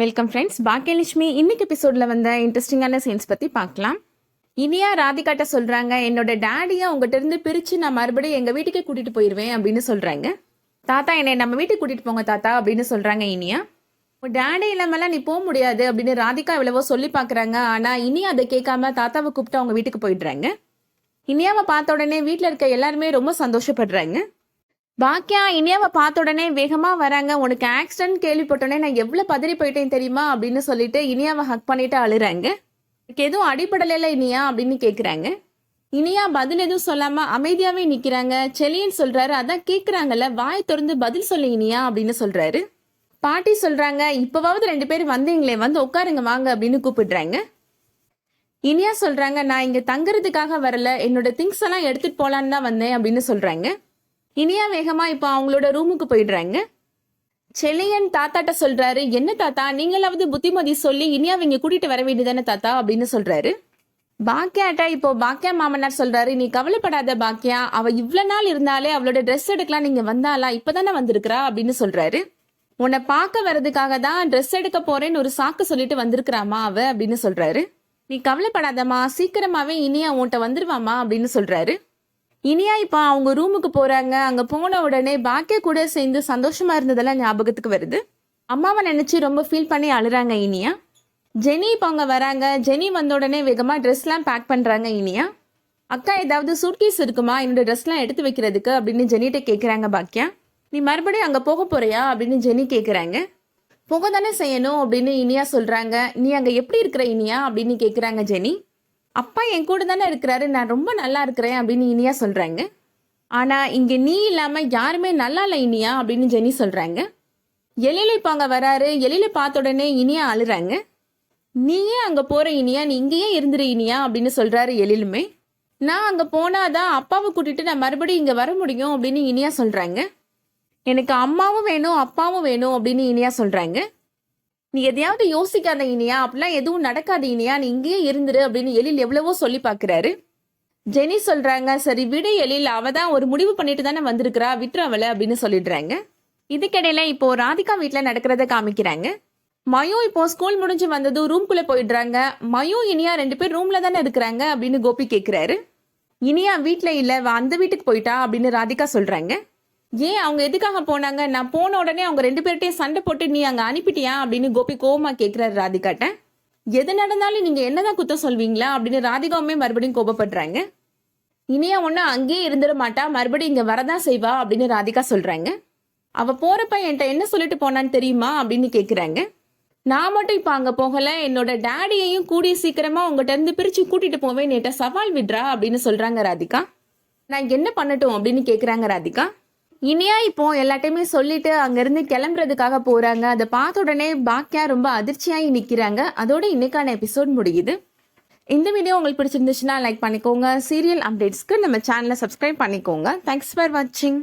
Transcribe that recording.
Welcome friends. Baakiyalakshmi இன்னைக்கு எபிசோட்ல வந்த இன்ட்ரெஸ்டிங்கான சீன்ஸ் பத்தி பார்க்கலாம். இனியா ராதிகாட்ட சொல்றாங்க, என்னோட டேடியை உங்ககிட்ட இருந்து பிரிச்சு நான் மறுபடியும் எங்க வீட்டுக்கு கூட்டிட்டு போயிருவேன் அப்படின்னு சொல்றாங்க. தாத்தா என்னை நம்ம வீட்டுக்கு கூட்டிட்டு போங்க தாத்தா அப்படின்னு சொல்றாங்க இனியா. டேடி இல்லாமலாம் நீ போக முடியாது அப்படின்னு ராதிகா எவ்வளவோ சொல்லி பாக்குறாங்க. ஆனா இனியா அதை கேட்காம தாத்தாவை கூப்பிட்டு அவங்க வீட்டுக்கு போயிடுறாங்க. இனியாவை பார்த்த உடனே வீட்டுல இருக்க எல்லாருமே ரொம்ப சந்தோஷப்படுறாங்க. பாக்கியா இனியாவை பார்த்த உடனே வேகமா வராங்க. உனக்கு ஆக்சிடென்ட் கேள்விப்பட்டோடனே நான் எவ்வளவு பதறி போயிட்டேன் தெரியுமா அப்படின்னு சொல்லிட்டு இனியாவை ஹக் பண்ணிட்டு அழுறாங்க. எனக்கு எதுவும் அடிப்படலைல இனியா அப்படின்னு கேக்குறாங்க. இனியா பதில் எதுவும் சொல்லாம அமைதியாவே நிக்கிறாங்க. செலியன் சொல்றாரு, அதான் கேக்குறாங்கல்ல, வாய் திறந்து பதில் சொல்லு இனியா அப்படின்னு சொல்றாரு. பாட்டி சொல்றாங்க, இப்பவாவது 2 பேரும் வந்தீங்களே, வந்து உட்காருங்க வாங்க அப்படின்னு கூப்பிடுறாங்க. இனியா சொல்றாங்க, நான் இங்க தங்குறதுக்காக வரல, என்னோட திங்ஸ் எல்லாம் எடுத்துட்டு போலான்னு தான் வந்தேன் அப்படின்னு சொல்றாங்க. இனியா வேகமா இப்போ அவங்களோட ரூமுக்கு போயிடுறாங்க. செலியன் தாத்தாட்ட சொல்றாரு, என்ன தாத்தா நீங்களாவது புத்திமதி சொல்லி இனியாவை இங்க கூட்டிட்டு வர வேண்டியதானே தாத்தா அப்படின்னு சொல்றாரு. பாக்கியாட்ட இப்போ பாக்கியா மாமனார் சொல்றாரு, நீ கவலைப்படாத பாக்கியா, அவ இவ்வளவு நாள் இருந்தாலே அவளோட ட்ரெஸ் எடுக்கலாம் நீங்க வந்தாலா, இப்பதானே வந்திருக்கிறா அப்படின்னு சொல்றாரு. உன்னை பார்க்க வர்றதுக்காக தான் ட்ரெஸ் எடுக்க போறேன்னு ஒரு சாக்கு சொல்லிட்டு வந்திருக்கிறாமா அவ அப்படின்னு சொல்றாரு. நீ கவலைப்படாதம்மா, சீக்கிரமாவே இனியா உன்கிட்ட வந்துருவாமா அப்படின்னு சொல்றாரு. இனியா இப்போ அவங்க ரூமுக்கு போறாங்க. அங்க போன உடனே பாக்கியா கூட சேர்ந்து சந்தோஷமா இருந்ததெல்லாம் ஞாபகத்துக்கு வருது. அம்மாவை நினைச்சு ரொம்ப ஃபீல் பண்ணி அழுறாங்க இனியா. ஜெனி இப்போ அங்க வராங்க. ஜெனி வந்த உடனே வேகமா ட்ரெஸ்லாம் பேக் பண்றாங்க இனியா. அக்கா ஏதாவது சூட்கேஸ் இருக்குமா என்னோட ட்ரெஸ்லாம் எடுத்து வைக்கிறதுக்கு அப்படின்னு ஜெனிட்ட கேட்குறாங்க பாக்கியா. நீ மறுபடியும் அங்க போக போறியா அப்படின்னு ஜெனி கேட்குறாங்க. போக தானே செய்யணும் அப்படின்னு இனியா சொல்றாங்க. நீ அங்க எப்படி இருக்கிற இனியா அப்படின்னு கேட்குறாங்க ஜெனி. அப்பா என் கூட தானே இருக்கிறாரு, நான் ரொம்ப நல்லா இருக்கிறேன் அப்படின்னு இனியா சொல்றாங்க. ஆனா இங்க நீ இல்லாம யாருமே நல்லா இல்லை இனியா அப்படின்னு ஜெனி சொல்றாங்க. எழில இப்போ அங்க வராரு. எழில பார்த்த உடனே இனியா அழுறாங்க. நீயே அங்க போற இனியா, நீ இங்கேயே இருந்துரு இனியா அப்படின்னு சொல்றாரு எழிலுமே. நான் அங்க போனாதான் அப்பாவை கூட்டிட்டு நான் மறுபடியும் இங்க வர முடியும் அப்படின்னு இனியா சொல்றாங்க. எனக்கு அம்மாவும் வேணும் அப்பாவும் வேணும் அப்படின்னு இனியா சொல்றாங்க. நீ எதையாவது யோசிக்காத இனியா, அப்படிலாம் எதுவும் நடக்காது இனியா, நீ இங்கேயே இருந்துரு அப்படின்னு எழில் எவ்வளவோ சொல்லி பாக்குறாரு. ஜெனி சொல்றாங்க, சரி விடு எழில், அவ தான் ஒரு முடிவு பண்ணிட்டு தானே வந்திருக்கிறா, விட்டுரு அவளை அப்படின்னு சொல்லிடுறாங்க. இதுக்கிடையில இப்போ ராதிகா வீட்டுல நடக்கிறத காமிக்கிறாங்க. மயு இப்போ ஸ்கூல் முடிஞ்சு வந்ததும் ரூம்குள்ள போயிடுறாங்க. மயு இனியா 2 பேர் ரூம்ல தானே இருக்கிறாங்க அப்படின்னு கோபி கேட்கிறாரு. இனியா வீட்டுல இல்ல, அந்த வீட்டுக்கு போயிட்டா அப்படின்னு ராதிகா சொல்றாங்க. ஏன் அவங்க எதுக்காக போனாங்க, நான் போன உடனே அவங்க 2 பேர்ட்டையும் சண்டை போட்டு நீ அங்க அனுப்பிட்டியா அப்படின்னு கோபி கோவமா கேட்கிறாரு ராதிகாட்ட. எது நடந்தாலும் நீங்க என்னதான் குத்தம் சொல்வீங்களா அப்படின்னு ராதிகாவுமே மறுபடியும் கோபப்படுறாங்க. இனியா ஒண்ணு அங்கேயே இருந்துட மாட்டா, மறுபடியும் இங்க வரதான் செய்வா அப்படின்னு ராதிகா சொல்றாங்க. அவ போறப்ப என்கிட்ட என்ன சொல்லிட்டு போனான்னு தெரியுமா அப்படின்னு கேக்குறாங்க. நான் மட்டும் இப்ப அங்க போகல, என்னோட டேடியையும் கூடிய சீக்கிரமா உங்ககிட்ட இருந்து பிரிச்சு கூட்டிட்டு போவேன், நேட்ட சவால் விடுறா அப்படின்னு சொல்றாங்க ராதிகா. நான் என்ன பண்ணட்டும் அப்படின்னு கேக்குறாங்க ராதிகா. இனியா இப்போ எல்லாத்தையுமே சொல்லிட்டு அங்கிருந்து கிளம்புறதுக்காக போறாங்க. அதை பார்த்த உடனே பாக்கியா ரொம்ப அதிர்ச்சியாகி நிக்கிறாங்க. அதோட இன்னைக்கான எபிசோட் முடியுது. இந்த வீடியோ உங்களுக்கு பிடிச்சிருந்துச்சுன்னா லைக் பண்ணிக்கோங்க. சீரியல் அப்டேட்ஸ்க்கு நம்ம சேனலை சப்ஸ்கிரைப் பண்ணிக்கோங்க. தேங்க்ஸ் ஃபார் வாட்சிங்.